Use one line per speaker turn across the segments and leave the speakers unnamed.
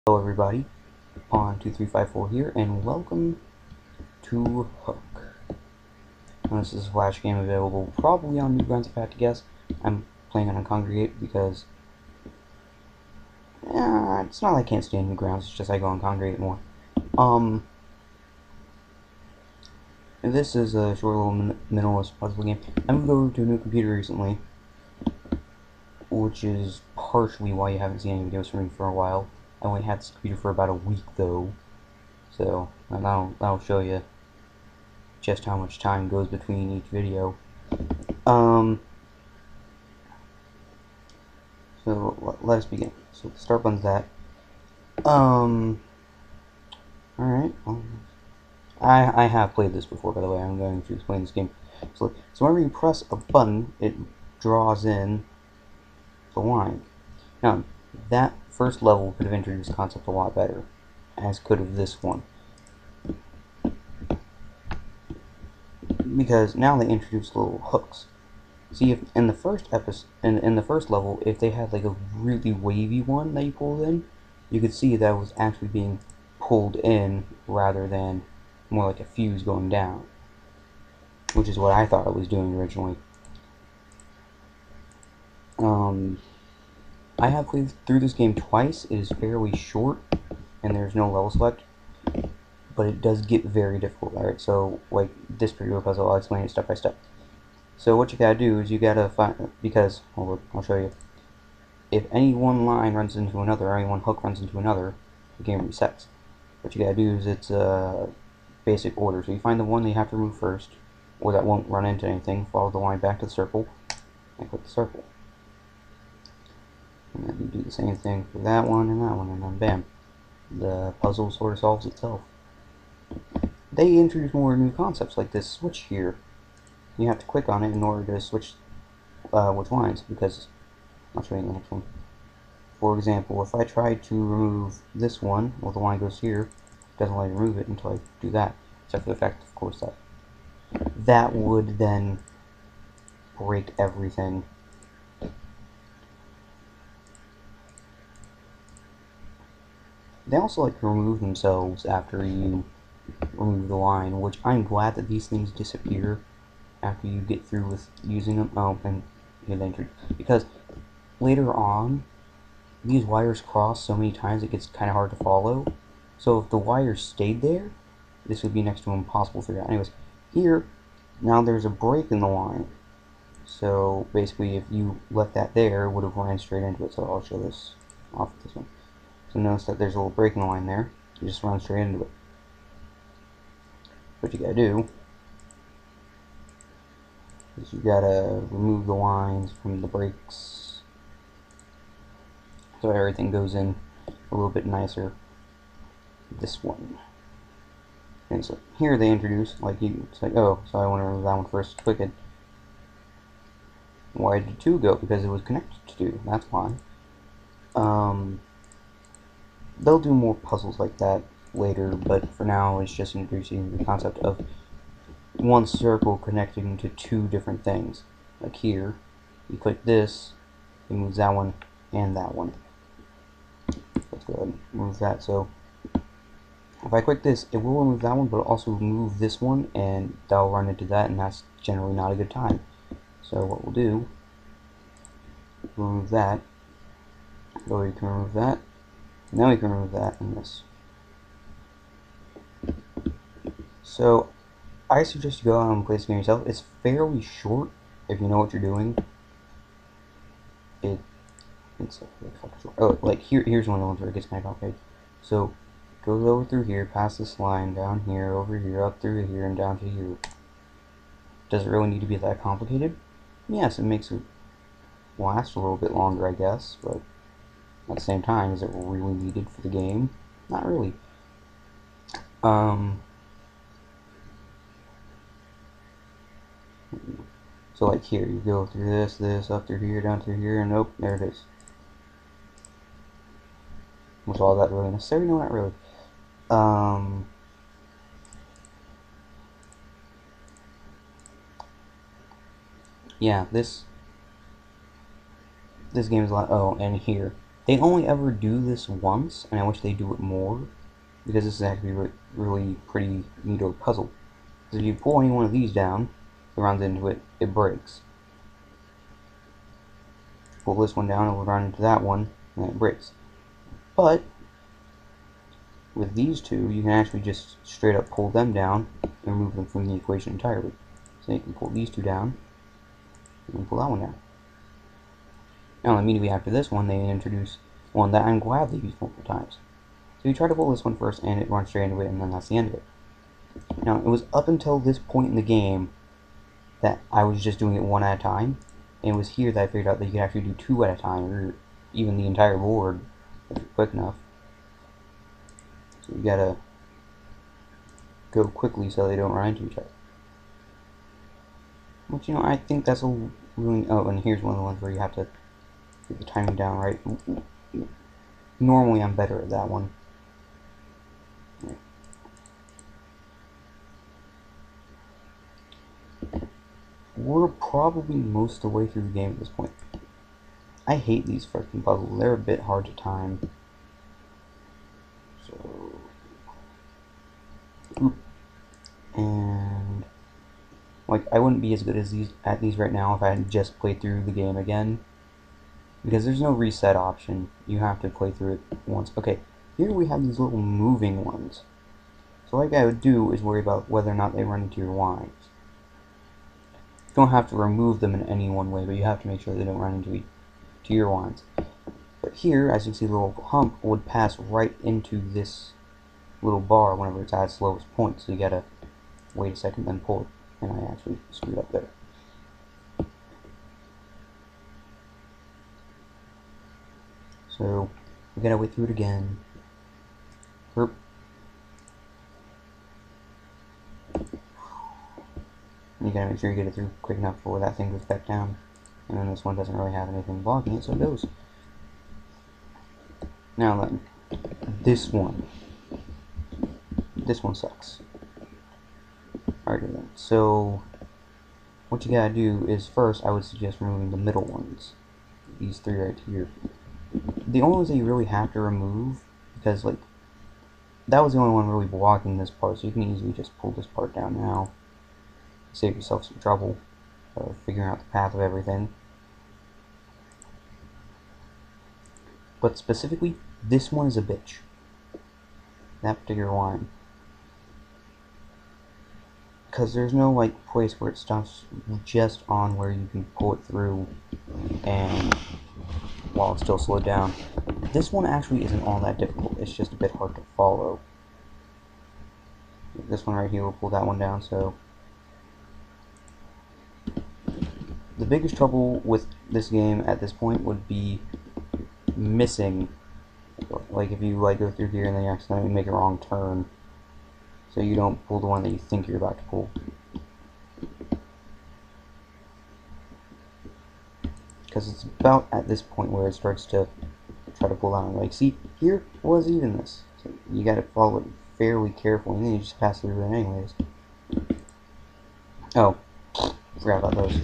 Hello everybody, Pawn2354 here, and welcome to Hook. Now, this is a Flash game available probably on Newgrounds if I had to guess. I'm playing it on Congregate because it's not like I can't stand Newgrounds, it's just I go on Congregate more. This is a short little minimalist puzzle game. I moved over to a new computer recently, which is partially why you haven't seen any videos from me for a while. I only had this computer for about a week though, so that'll show you just how much time goes between each video. So let us begin. So the start button's that. Alright. I have played this before, by the way. I'm going to explain this game. So whenever you press a button, it draws in the line. Now, that first level could have introduced the concept a lot better, as could have this one. Because now they introduced little hooks. See, if in the first episode, in the first level, if they had like a really wavy one that you pulled in, you could see that was actually being pulled in rather than more like a fuse going down, which is what I thought it was doing originally. I have played through this game twice. It is fairly short, and there's no level select, but it does get very difficult. Alright, so like this particular puzzle, I'll explain it step by step. So what you gotta do is you gotta find, because, well, I'll show you. If any one line runs into another, or any one hook runs into another, the game resets. What you gotta do is it's basic order. So you find the one that you have to remove first, or that won't run into anything, follow the line back to the circle, and click the circle. And then you do the same thing for that one, and then bam. The puzzle sort of solves itself. They introduce more new concepts, like this switch here. You have to click on it in order to switch which lines, because I'll show you in the next one. For example, if I try to remove this one, well, the line goes here, it doesn't let me remove it until I do that, except for the fact, of course, that that would then break everything. They also like to remove themselves after you remove the line, which I'm glad that these things disappear after you get through with using them. And hit enter, because later on these wires cross so many times it gets kind of hard to follow. So if the wires stayed there, this would be next to impossible to figure out. Anyways, here now there's a break in the line. So basically, if you left that there, it would have ran straight into it. So I'll show this off with this one. So notice that there's a little break in the line there. You just run straight into it. What you gotta do is you gotta remove the lines from the breaks so everything goes in a little bit nicer. This one. And so here they introduce, like, it's like, oh, so I want to remove that one first. Click it. Why did 2 go? Because it was connected to 2. That's why. They'll do more puzzles like that later, but for now it's just introducing the concept of one circle connecting to 2 different things. Like here, you click this, it moves that one and that one. Let's go ahead and move that. So if I click this, it will remove that one, but it'll also remove this one, and that'll run into that, and that's generally not a good time. So what we'll do, remove that, or you can remove that, and then we can remove that and this. So I suggest you go out and play this game yourself. It's fairly short if you know what you're doing. It's like here's one of the ones where it gets kind of complicated. So goes over through here, past this line, down here, over here, up through here, and down to here. Does it really need to be that complicated? Yes, it makes it last a little bit longer, I guess, but at the same time, is it really needed for the game? Not really. So like here, you go through this, up through here, down through here, and nope, there it is. Was all that really necessary? No, not really. Yeah, this game is a lot. Oh, and here, They only ever do this once, and I wish they do it more, because this is actually really pretty neat puzzle. Because if you pull any one of these down, it runs into it, it breaks. Pull this one down, it will run into that one, and it breaks. But with these two, you can actually just straight up pull them down and remove them from the equation entirely. So you can pull these two down, and pull that one down. Now immediately after this one, they introduce one that I'm glad they used multiple times. So you try to pull this one first, and it runs straight into it, and then that's the end of it. Now, it was up until this point in the game that I was just doing it one at a time, and it was here that I figured out that you could actually do two at a time, or even the entire board, if you're quick enough. So you gotta go quickly so they don't run into each other. Which, you know, I think that's a really... Oh, and here's one of the ones where you have to get the timing down right. Normally I'm better at that one. We're probably most of the way through the game at this point. I hate these freaking puzzles. They're a bit hard to time. So... And... like, I wouldn't be as good as at these right now if I had just played through the game again. Because there's no reset option. You have to play through it once. Okay, here we have these little moving ones. So what I would do is worry about whether or not they run into your lines. You don't have to remove them in any one way, but you have to make sure they don't run into your lines. But here, as you can see, the little hump would pass right into this little bar whenever it's at its lowest point. So you gotta wait a second, then pull it. And I actually screwed up there. So we gotta wait through it again. Herp. You gotta make sure you get it through quick enough before that thing goes back down. And then this one doesn't really have anything blocking it, so it goes. Now then, this one sucks. Alright then, so what you gotta do is first I would suggest removing the middle ones. These three right here. The only ones that you really have to remove, because like that was the only one really blocking this part, so you can easily just pull this part down now. Save yourself some trouble figuring out the path of everything. But specifically, this one is a bitch. That particular line. Because there's no like place where it stops just on where you can pull it through and while it's still slowed down. This one actually isn't all that difficult, it's just a bit hard to follow. This one right here will pull that one down, so... The biggest trouble with this game at this point would be missing. Like if you like go through here and then you accidentally make a wrong turn. So you don't pull the one that you think you're about to pull. Because it's about at this point where it starts to try to pull out. Like, see, here was even this. So you gotta follow it fairly carefully, and then you just pass through it anyways. Oh, forgot about those.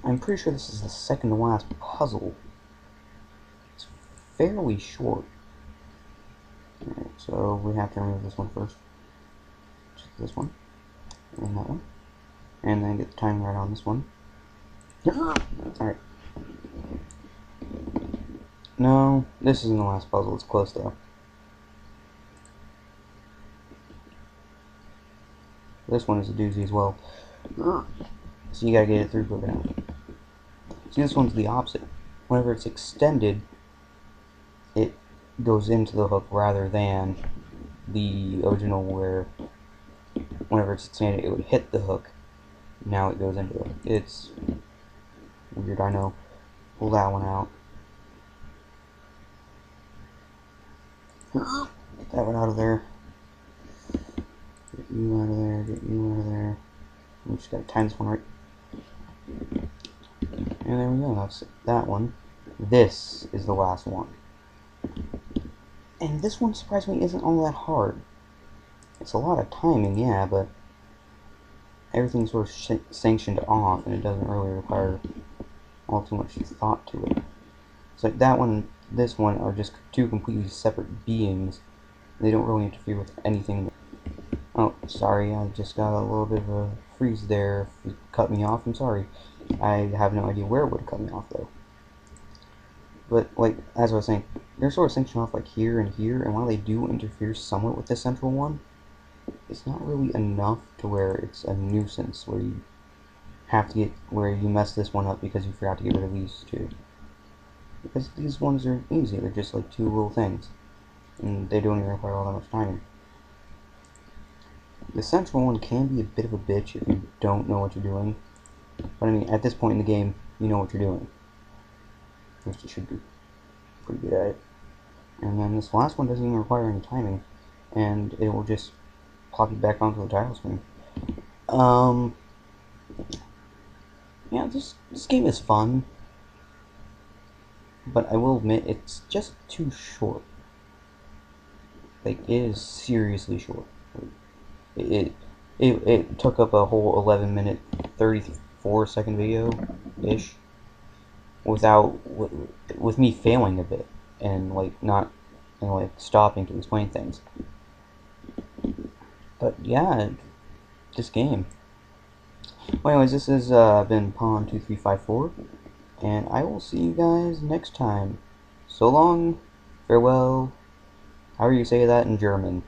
I'm pretty sure this is the second to last puzzle. It's fairly short. Alright, so we have to remove this one first. Just this one. And that one. And then get the timing right on this one. Alright. No, this isn't the last puzzle. It's close though. This one is a doozy as well. So you gotta get it through quick enough. See, this one's the opposite. Whenever it's extended, it goes into the hook rather than the original where whenever it's extended, it would hit the hook. Now it goes into the hook. It's weird, I know. Pull that one out. Get that one out of there. Get you out of there. Get you out of there. We just gotta time this one right. And there we go, that's that one. This is the last one. And this one, surprisingly, isn't all that hard. It's a lot of timing, yeah, but everything's sort of sanctioned off, and it doesn't really require all too much thought to it. It's like that one, this one are just two completely separate beings. They don't really interfere with anything. Oh, sorry, I just got a little bit of a freeze there. If it cut me off, I'm sorry. I have no idea where it would have cut me off, though. But, like, as I was saying, they're sort of sanctioned off, like, here, and while they do interfere somewhat with the central one, it's not really enough to where it's a nuisance, where you have to get, where you mess this one up because you forgot to get rid of these two. Because these ones are easy, they're just like two little things, and they don't even require all that much timing. The central one can be a bit of a bitch if you don't know what you're doing, but I mean, at this point in the game, you know what you're doing. At least you should be pretty good at it. And then this last one doesn't even require any timing, and it will just pop you back onto the title screen. Yeah, this game is fun, but I will admit it's just too short. Like, it is seriously short. It took up a whole 11-minute, 34-second video-ish without, with me failing a bit and, like, not, and, like, stopping to explain things. But, yeah, this game. Well, anyways, this has been Pawn2354, and I will see you guys next time. So long, farewell, however you say that in German.